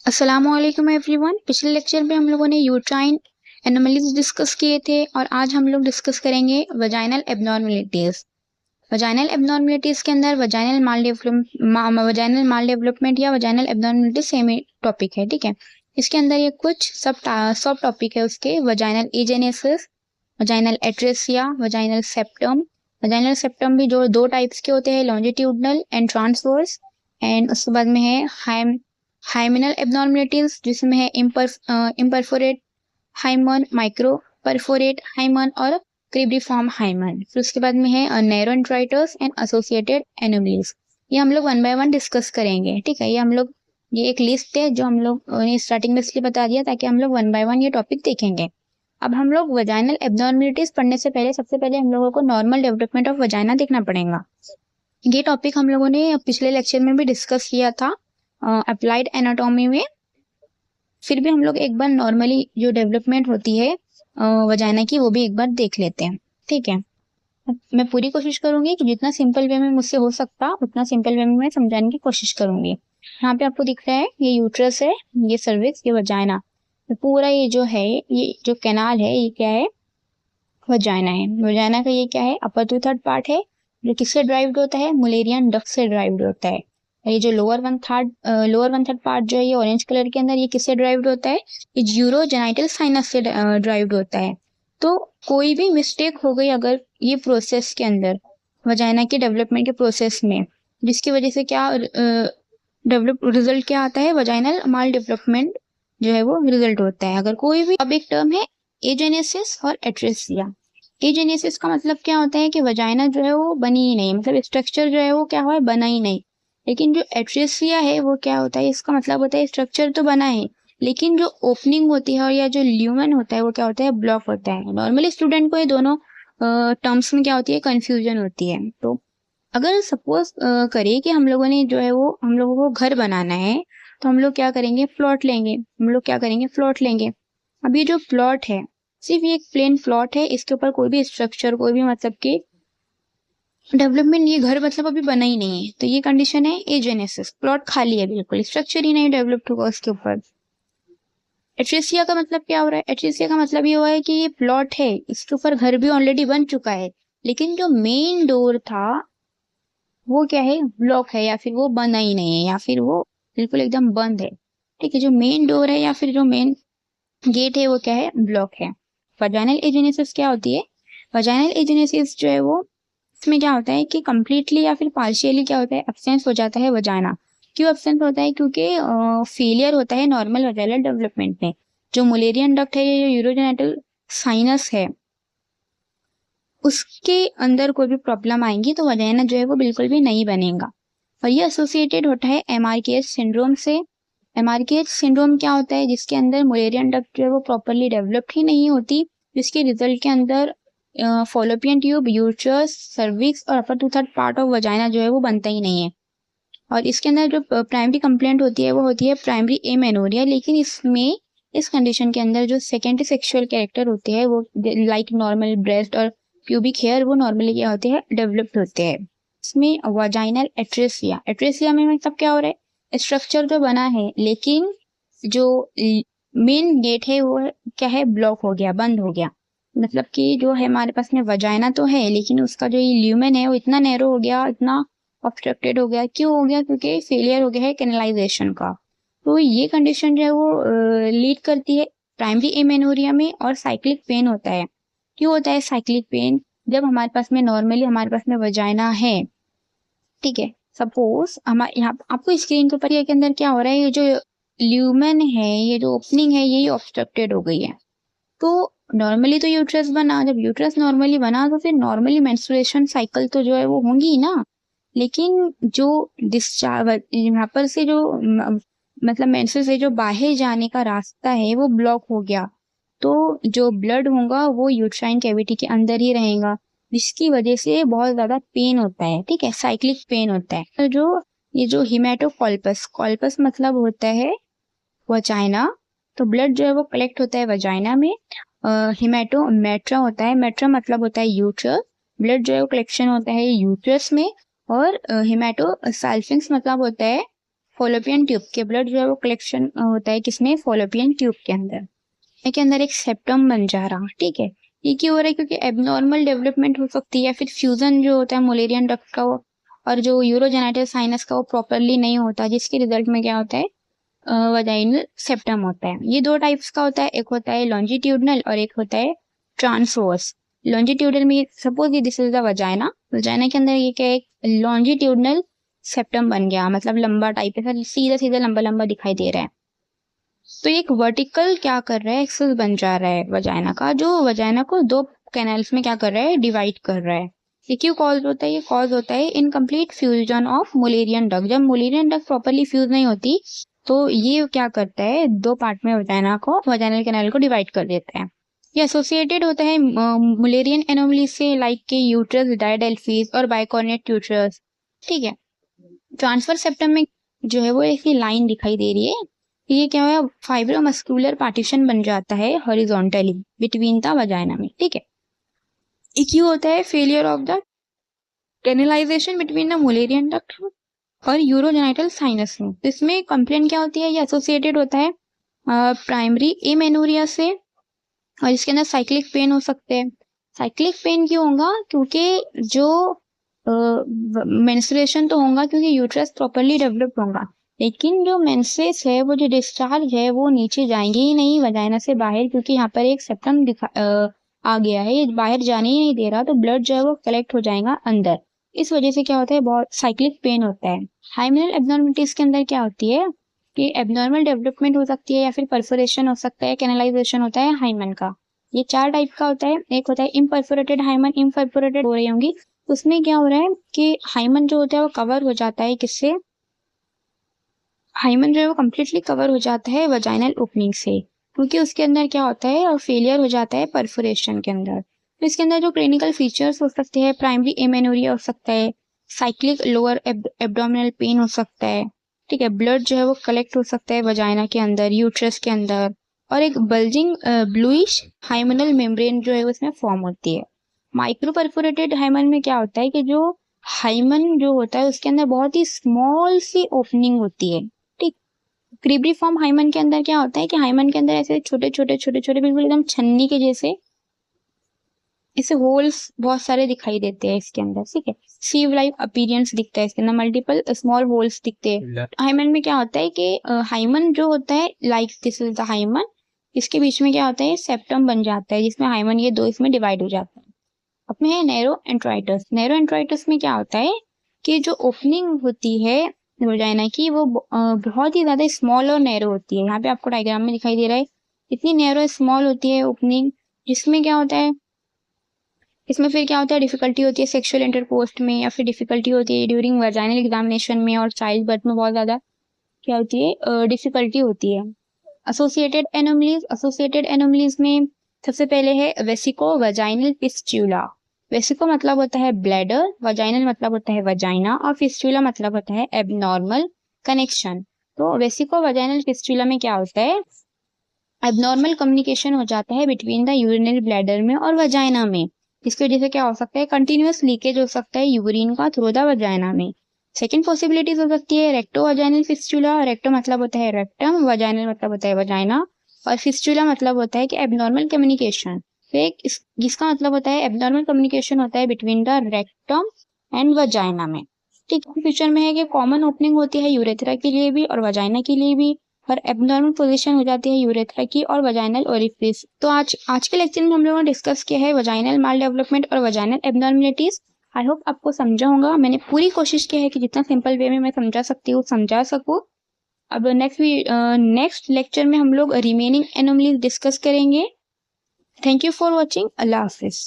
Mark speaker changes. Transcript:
Speaker 1: अस्सलामुअलैकुम एवरीवन। पिछले लेक्चर में हम लोगों ने यूट्राइन एनोमलीज डिस्कस किए थे और आज हम लोग डिस्कस करेंगे वजाइनल एब्नॉर्मलिटीज। वजाइनल एब्नॉर्मलिटीज के अंदर वजाइनल माल डेवलपमेंट या वजाइनल एब्नॉर्मलिटीज सेम टॉपिक है, ठीक है। इसके अंदर ये कुछ सब टॉपिक है उसके। Vaginal agenesis, vaginal atresia, vaginal septum. Vaginal septum भी जो दो टाइप्स के होते हैं, लॉन्जिट्यूडनल एंड ट्रांसवर्स। एंड उसके बाद में है हाइमेनल एब्नॉर्मलिटीज, जिसमें है imperforate hymen, micro perforate hymen और क्रिब्रिफॉर्म हाइमन। फिर उसके बाद में है नैरोडेंड्राइटिस एंड एसोसिएटेड एनोमलीज। ये हम लोग वन बाय वन डिस्कस करेंगे, ठीक है। ये एक लिस्ट है जो हम लोग ने स्टार्टिंग में इसलिए बता दिया ताकि हम लोग वन बाय वन ये टॉपिक देखेंगे। अब हम लोग वजाइनल एब्नॉर्मलिटीज पढ़ने से पहले सबसे पहले हम लोगों को नॉर्मल डेवलपमेंट ऑफ वजाइना देखना पड़ेगा। ये टॉपिक हम लोगों ने पिछले लेक्चर में भी डिस्कस किया था अप्लाइड एनाटॉमी में। फिर भी हम लोग एक बार नॉर्मली जो डेवलपमेंट होती है वजाइना की वो भी एक बार देख लेते हैं, ठीक है। मैं पूरी कोशिश करूंगी कि जितना सिंपल वे में मुझसे हो सकता उतना सिंपल वे में मैं समझाने की कोशिश करूंगी। यहाँ पे आपको दिख रहा है ये यूट्रस है, ये सर्विक्स, ये वजाइना। तो पूरा ये जो है, ये जो कैनाल है, ये क्या है? वजाइना है। वजाइना का ये क्या है? अपर टू थर्ड पार्ट है, जो किससे ड्राइव्ड होता है? मुलेरियन डक्ट से ड्राइव्ड होता है। ये जो लोअर वन थर्ड पार्ट जो है, ये ऑरेंज कलर के अंदर, ये किससे ड्राइव्ड होता है? ये यूरोजेनाइटल साइनस से ड्राइव्ड होता है। तो कोई भी मिस्टेक हो गई अगर ये प्रोसेस के अंदर, वजाइना के डेवलपमेंट के प्रोसेस में, जिसकी वजह से क्या रिजल्ट क्या आता है? वजाइनल माल डेवलपमेंट जो है वो रिजल्ट होता है। अगर कोई भी, अब एक टर्म है एजेनेसिस और एट्रेसिया। एजेनेसिस का मतलब क्या होता है कि वजाइना जो है वो बनी ही नहीं, मतलब स्ट्रक्चर जो है वो क्या हुआ है? बना ही नहीं। लेकिन जो एट्रेसिया है वो क्या होता है? इसका मतलब होता है स्ट्रक्चर तो बना है लेकिन जो ओपनिंग होती है और या जो ल्यूमेन होता है वो क्या होता है? ब्लॉक होता है। नॉर्मली स्टूडेंट को ये दोनों टर्म्स में क्या होती है? कंफ्यूजन होती है। तो अगर सपोज करें कि हम लोगों ने जो है वो, हम लोगों को घर बनाना है, तो हम लोग क्या करेंगे? प्लॉट लेंगे। हम लोग क्या करेंगे? प्लॉट लेंगे। अब ये जो प्लॉट है सिर्फ ये एक प्लेन प्लॉट है, इसके ऊपर कोई भी स्ट्रक्चर, कोई भी मतलब कि डेवलपमेंट, ये घर मतलब अभी बना ही नहीं है। तो ये कंडीशन है एजेनेसिस, प्लॉट खाली है, बिल्कुल स्ट्रक्चर ही नहीं डेवलप्ड होगा उसके ऊपर। एट्रेसिया का मतलब क्या हो रहा है? एट्रेसिया का मतलब ये हुआ है कि ये प्लॉट है, इसके ऊपर घर भी ऑलरेडी बन चुका है, लेकिन जो मेन डोर था वो क्या है? ब्लॉक है, या फिर वो बना ही नहीं है, या फिर वो बिल्कुल एकदम बंद है, ठीक है। जो मेन डोर है या फिर जो मेन गेट है वो क्या है? ब्लॉक है। वजाइनल एजेनेसिस क्या होती है? वजाइनल एजेनेसिस जो है वो, इसमें क्या होता है कि कंप्लीटली या फिर पार्शियली क्या होता है? एब्सेंस हो जाता है वजाइना। क्यों एब्सेंस होता है? क्योंकि फेलियर होता है नॉर्मल वजाइनल डेवलपमेंट में। जो मुलेरियन डक्ट है, जो यूरोजेनाइटल साइनस है, उसके अंदर कोई भी प्रॉब्लम आएंगी तो वजाइना जो है वो बिल्कुल भी नहीं बनेगा। और ये एसोसिएटेड होता है MRKH सिंड्रोम से। MRKH सिंड्रोम क्या होता है? जिसके अंदर मुलेरियन डक्ट जो है वो प्रॉपरली डेवलप्ड ही नहीं होती, जिसके रिजल्ट के अंदर फॉलोपियन ट्यूब, यूट्रस, सर्विक्स और upper two third part of vagina जो है वो बनता ही नहीं है। और इसके अंदर जो प्राइमरी कंप्लेंट होती है वो होती है प्राइमरी एमेनोरिया। लेकिन इसमें, इस कंडीशन के अंदर जो सेकेंडरी सेक्सुअल कैरेक्टर होते हैं वो लाइक नॉर्मल ब्रेस्ट और प्यूबिक हेयर वो नॉर्मली क्या होते हैं? डेवलप्ड होते हैं। इसमें वजाइनल एट्रेसिया, एट्रेसिया में मतलब क्या हो रहा है? स्ट्रक्चर तो बना है लेकिन जो मेन गेट है वो क्या है? ब्लॉक हो गया, बंद हो गया। मतलब कि जो है हमारे पास में वजाइना तो है लेकिन उसका जो ल्यूमेन है वो इतना नैरो हो गया, इतना ऑब्स्ट्रक्टेड हो गया। क्यों हो गया? क्योंकि फेलियर हो गया है कैनलाइजेशन का। तो ये कंडीशन जो है वो लीड करती है प्राइमरी एमेनोरिया में, और साइक्लिक पेन होता है। क्यों होता है साइक्लिक पेन? जब हमारे पास में नॉर्मली हमारे पास में वजाइना है, ठीक है, सपोज हमारे यहाँ आपको स्क्रीन के ऊपर के अंदर क्या हो रहा है? ये जो ल्यूमेन है, ये जो ओपनिंग है, ये ऑब्स्ट्रक्टेड हो गई है। तो नॉर्मली तो यूट्रस बना, जब यूट्रस नॉर्मली बना तो फिर नॉर्मली मेंस्ट्रुएशन साइकिल तो जो है वो होंगी ही ना। लेकिन जो डिस्चार्ज यहाँ पर से जो मतलब मेंस्ट्रुएशन से जो बाहर जाने का रास्ता है वो ब्लॉक हो गया, तो जो ब्लड होगा वो यूट्राइन कैविटी के अंदर ही रहेगा, जिसकी वजह से बहुत ज्यादा पेन होता है, ठीक है, साइक्लिक पेन होता है। तो जो ये जो हिमेटोकॉल्पस, कॉल्पस मतलब होता है वजाइना, तो ब्लड जो है वो कलेक्ट होता है वजाइना में। मेट्रा होता है, मेट्रा मतलब होता है यूट्रस, ब्लड जो है वो कलेक्शन होता है यूट्रस में। और हिमेटो साल्फिंग्स मतलब होता है फॉलोपियन ट्यूब के, ब्लड जो है वो कलेक्शन होता है किसमें, फॉलोपियन ट्यूब के अंदर एक सेप्टम बन जा रहा, ठीक है। ये क्यों हो रहा है, क्योंकि एबनॉर्मल डेवलपमेंट हो सकती है या फिर फ्यूजन जो होता है मुलेरियन डक्ट का और जो यूरोजेनाइटल साइनस का वो प्रॉपरली नहीं होता, जिसके रिजल्ट में क्या होता है, वजाइनल सेप्टम होता है। ये दो टाइप्स का होता है, एक होता है लॉन्जिट्यूडनल और एक होता है ट्रांसवर्स। लॉन्जिट्यूडनल में suppose this is the vagina, vagina के अंदर ये क्या है, लॉन्जिट्यूडनल सेप्टम बन गया, मतलब लंबा टाइप है, सीधा सीधा लंबा लंबा दिखाई दे रहा है। तो एक वर्टिकल क्या कर रहा है, एक्सेस बन जा रहा है वजाइना का, जो वजाइना को दो कैनल्स में क्या कर रहा है, डिवाइड कर रहा है। ये क्यों कॉज होता है, ये कॉज होता है incomplete fusion of Mullerian duct. जब मुलेरियन डक्ट प्रॉपरली फ्यूज नहीं होती तो ये क्या करता है, दो पार्ट में वजाइना को, वजाइनल कैनाल को डिवाइड कर देता है। ये एसोसिएटेड होता है मुलेरियन एनोमली से, लाइक के यूट्रस, डायडेल्फीज और बाइकॉर्नियट यूट्रस, ठीक है। ट्रांसफर सेप्टम में जो है वो एक लाइन दिखाई दे रही है, ये क्या है, फाइब्रोमस्कुलर पार्टीशन बन जाता है हॉरिजॉन्टली बिटवीन द वजाइना में, ठीक है। ये क्यों होता है, failure of the canalisation between the Mullerian duct और यूरोजेनाइटल साइनस में। इसमें कंप्लेंट क्या होती है, ये एसोसिएटेड होता है प्राइमरी एमेनोरिया से, और इसके अंदर साइक्लिक पेन हो सकते हैं। साइक्लिक पेन क्यों होगा, क्योंकि जो मेंस्ट्रुएशन तो होगा क्योंकि यूट्रस प्रॉपरली डेवलप होगा, लेकिन जो मेंसेस है, वो जो डिस्चार्ज है वो नीचे जाएंगे ही नहीं वजाइना से बाहर, क्योंकि यहाँ पर एक सेप्टम आ गया है, ये बाहर जाने ही नहीं दे रहा, तो ब्लड जो है वो कलेक्ट हो जाएगा अंदर। इस वजह से क्या होता है, बहुत साइक्लिक पेन होता है। हाइमेनल एब्नॉर्मलिटीज के अंदर क्या होती है कि एब्नॉर्मल डेवलपमेंट हो सकती है या फिर परफोरेशन हो सकता है, कैनलाइजेशन होता है हाइमन का। ये चार टाइप का होता है। एक होता है इम्परफोरेटेड हाइमन, इम्परफोरेटेड हो रही होंगी, उसमें क्या हो रहा है कि हाइमन जो होता है वो कवर हो जाता है किससे, हाइमन जो है वो कम्प्लीटली कवर हो जाता है वजाइनल ओपनिंग से, क्योंकि उसके अंदर क्या होता है, और फेलियर हो जाता है परफोरेशन के अंदर। तो इसके अंदर जो क्लिनिकल फीचर्स हो सकते हैं, प्राइमरी एमेनोरिया हो सकता है, साइक्लिक लोअर एब्डोमिनल पेन हो सकता है, ठीक है। ब्लड जो है वो कलेक्ट हो सकता है वजाइना के अंदर, यूट्रस के अंदर, और एक बल्जिंग ब्लूइश हाइमनल मेम्ब्रेन जो है उसमें फॉर्म होती है। माइक्रो परफोरेटेड हाइमन में क्या होता है कि जो हाइमन जो होता है उसके अंदर बहुत ही स्मॉल सी ओपनिंग होती है, ठीक। क्रीब्रीफॉर्म हाइमन के अंदर क्या होता है कि हाइमन के अंदर ऐसे छोटे छोटे छोटे छोटे बिल्कुल एकदम छन्नी के जैसे इसे होल्स बहुत सारे दिखाई देते हैं इसके अंदर, ठीक है। सीव लाइक अपीयरेंस दिखता है इसके अंदर, मल्टीपल स्मॉल होल्स दिखते हैं। हाइमन में क्या होता है कि हाइमन जो होता है, like this is the hymen, इसके बीच में क्या होता है, सेप्टम बन जाता है, जिसमें हाइमन ये दो इसमें डिवाइड हो जाता है। अब में है नैरो एंट्राइटस। नैरो एंट्राइटस में क्या होता है कि जो ओपनिंग होती है वजाइना की वो बहुत ही ज्यादा स्मॉल और नैरो होती है। यहाँ पे आपको डायग्राम में दिखाई दे रहा है, इतनी नैरो स्मॉल होती है ओपनिंग, जिसमें क्या होता है, इसमें फिर क्या होता है, डिफिकल्टी होती है सेक्सुअल इंटरकोर्स में, या फिर डिफिकल्टी होती है ड्यूरिंग वजाइनल एग्जामिनेशन में, और चाइल्ड बर्थ में बहुत ज्यादा क्या होती है, डिफिकल्टी होती है। एसोसिएटेड एनोमलीज, एसोसिएटेड एनोमलीज में सबसे पहले है वेसिको वजाइनल फिस्टुला। वेसिको मतलब होता है ब्लैडर, वजाइनल मतलब होता है वजाइना, और फिस्टुला मतलब होता है एबनॉर्मल कनेक्शन। तो वेसिको वजाइनल फिस्टुला में क्या होता है, एबनॉर्मल कम्युनिकेशन हो जाता है बिटवीन द यूरिनरी ब्लैडर में और वजाइना में। इसकी वजह से क्या हो सकता है, कंटिन्यूअस लीकेज हो सकता है यूरिन का थ्रू द वजाइना में। सेकेंड पॉसिबिलिटीज हो सकती है रेक्टो वजाइनल फिस्टुला। रेक्टो मतलब होता है रेक्टम, वजाइनल मतलब होता है वजाइना, और फिस्टुला मतलब होता है कि एबनॉर्मल कम्युनिकेशन। जिसका मतलब होता है एबनॉर्मल कम्युनिकेशन होता है between the rectum and vagina में, ठीक। फ्यूचर में है कि कॉमन ओपनिंग होती है यूरेथ्रा के लिए भी और वजाइना के लिए भी, और एबनॉर्मल पोजीशन हो जाती है यूरेथ्रा की और वजाइनल ओरिफिस। तो आज के लेक्चर में हम लोगों ने डिस्कस किया है वजाइनल माल डेवलपमेंट और वजाइनल एबनॉर्मलिटीज। आई होप आपको समझा होगा। मैंने पूरी कोशिश की है कि जितना सिंपल वे में मैं समझा सकती हूँ समझा सकूँ। अब नेक्स्ट लेक्चर में हम लोग रिमेनिंग एनोमलीज डिस्कस करेंगे। Thank you for watching. Allah Hafiz.